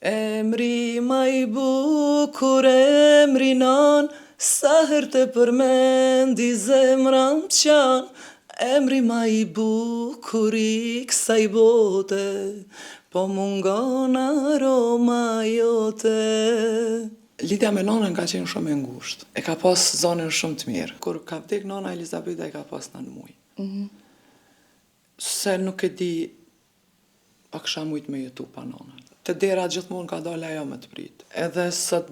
Emri ma I bukur, emri non, sa herë të përmendi zemra më qanë, emri ma I bukur I kësaj bote, po mungon aroma jote. Lidhja me nonën ka qenë shumë e ngushtë. E ka pas zonën shumë të mirë. Kur ka vdek nona Elizabeta e ka pas 9 muaj. Se nuk e di, pa kisha mujt me jetu pa nonën. Te dera gjithmonë ka dalë ajo me të prit. Edhe sot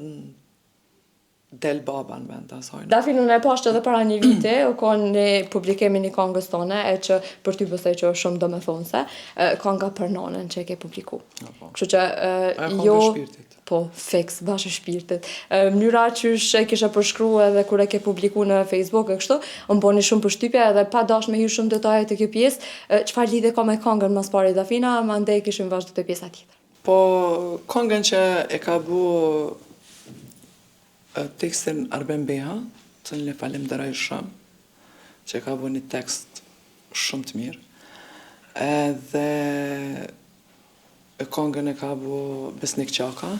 del baba në vend asaj. Dafi unë e pashtë edhe para një vite, u konë një publikimin një kongës tone, e që për ty besoj që është shumë domethënëse, konga për nonën që e ke publiku. Kështu që jo shpirtit. Po, fiks, bashkë shpirtit. Mënyra që e kisha përshkruar edhe kur e ke publiku në Facebook e kështu, më boni shumë përshtypje edhe pa dash me hyrë shumë detaje të kjo pjesë, çfarë lidhje ka me këngën mas pari Dafina, mandej kishim vazhdu të pjesa tjetër. Po, këngën që e ka bu tekstin Arben Beha, të në falenderoj shumë, që ka bu një tekst shumë të mirë. Edhe këngën e ka bu Besnik Qaka,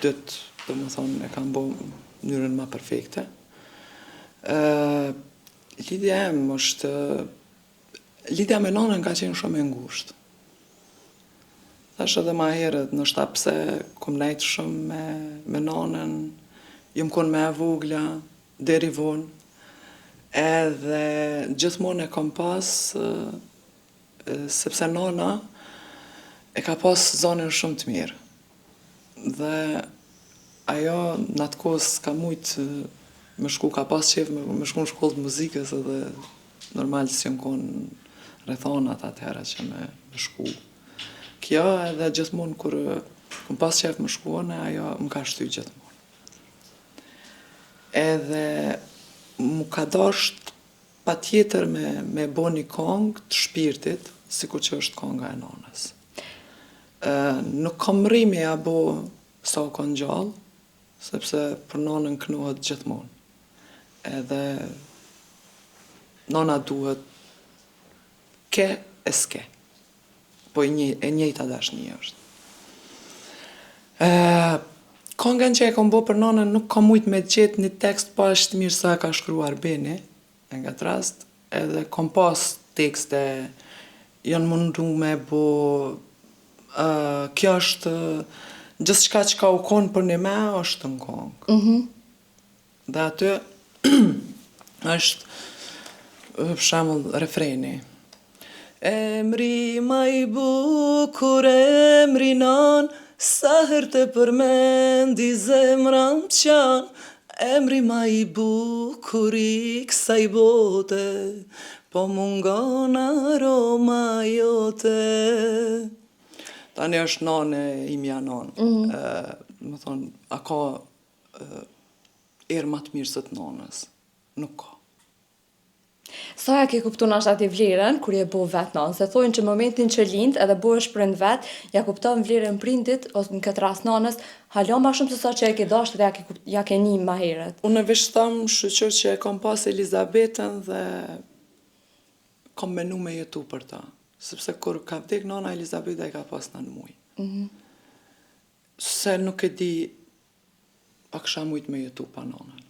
dytë, dhe më thonë, e kam bu mënyrën ma perfekte. Lidhja em është, lidhja me nonën ka qenë shumë e ngushtë. Thash edhe ma herët, nështë pse kom nejtë shumë me nonën, jëm konë me e vogla, deri vonë, edhe gjithmonë e kom pas, sepse nona e ka pas zonën shumë të mirë. Dhe ajo në atë kohës ka mujtë me shku, ka pas qef me shku në shkollë të muzikës edhe normal që jëm konë rrethonat atëherë që me shku. Kjo edhe gjithmonë kur këm pas qef më shkuone, ajo më ka shty gjithmonë. Edhe mu ka dasht pa tjetër me bo një kongë të shpirtit, sikur që është konga e nonës. Nuk kam rrimi a bo sa o konë gjallë, sepse për nonën kënohet gjithmonë. Edhe nona duhet ke e s'ke. Po e njëjta dashni është. Këngën që e kom bo për nonën nuk kam mujt me gjetë një tekst pa është mirë sa ka shkruar Beni, nga të rast, edhe kom pas tekste, janë mundu me bo, kjo është, gjithë shka që ka u konë për një me, është në kongë. Dhe aty, është, për shembull, refreni. Emri ma I bukur, emri non, sa herë të përmendi zemra më qanë, emri ma I bukur I kësaj bote, po mungon aroma jote. Tani është nane imja nonë. Më thonë, a ka erë ma të mirë së të nonës? Nuk ka. Sa ja ke kuptu nashtë ati vlerën, kur je bo vetë nonë, se thojnë që momentin që lindë edhe bo është prind vetë, ja kupton vlerën prindit, ose në këtë rast nonës, halon ma shumë se sa që e ke dashtë dhe ja ke një ma herët. Unë veç thamë shqyqër që e kom pas Elizabetën dhe kom menu me jetu për ta. Sepse kur ka vdek nona Elizabeta e ka pas 9 muaj. Se nuk e di, pa kisha mujt me jetu pa nonën.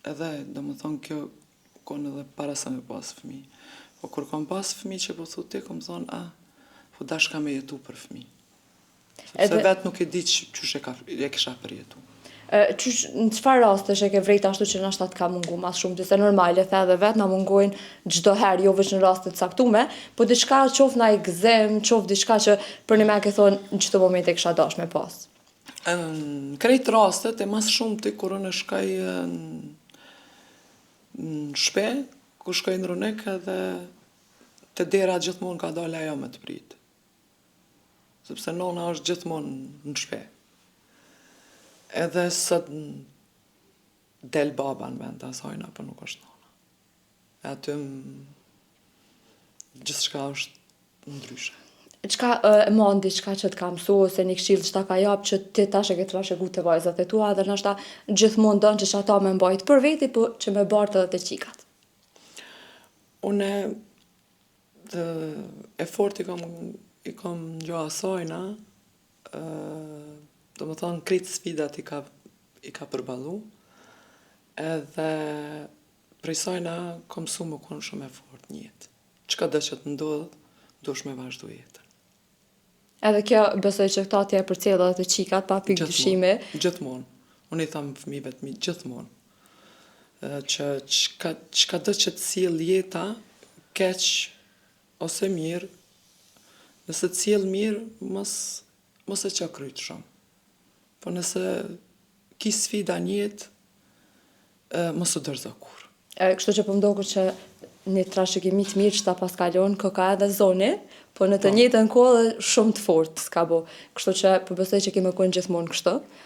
Edhe, do më thonë kjo, konë edhe para sa me pas fëmi. Po kur kom pas fëmi që po thu ti, kom thonë, po dashka me jetu për fëmi. Sepse vetë nuk e di që e kisha për jetu. Në qëfar rastesh e ke vrejt ashtu që nashta të ka mungu mas shumë, dise normale, the edhe vetë na mungojnë gjdo herë, jo veç në rastet saktume, po diçka qof na I gzem, qof diçka që për një me ke thonë në qëto moment e kisha dash me pas. Në krejt rastet, e mas shumë të kur unë shkaj në shpe, ku shkoj në runek edhe të dera gjithmonë ka dalë ajo me të prit. Sepse nona është gjithmonë në shpe. Edhe sot del baba në vend asajna, për nuk është nona. E aty gjithë shka është ndryshe. Qka mandi, qka që të ka mësu, ose një këshill qëta ka japë që ti tash e ke trashëgu të vajzat e tua, dhe nështë gjithmonë donë që ata me mbajt për veti, po që me bartë edhe të qikat. Une e forti kam i kom ngjo asajna, do më thonë krejt sfidat i ka përballu, edhe prej sajna kom su më konë shumë e fort një jetë. Çka do që të ndodh, dush me vazhdu jetën. Edhe kjo besoj që këta t'ja përcjellë edhe të qikat pa pikë dyshimi. Gjithmonë. Unë i thamë fëmijëve të mi gjithmonë. Që çka do që të sjell jeta, keq ose mirë, nëse të sjell mirë, mos e qa kryt shumë. Po nëse ki sfida një jetë, mos u dorëzo kur. Kështu që po mdoku që një trashëgimi të mirë që ta paskalon ka edhe zoni, po në të njëjtën kohë shumë të fortë s'ka bo. Kështu që po besoj që kemi qenë gjithmonë kështu.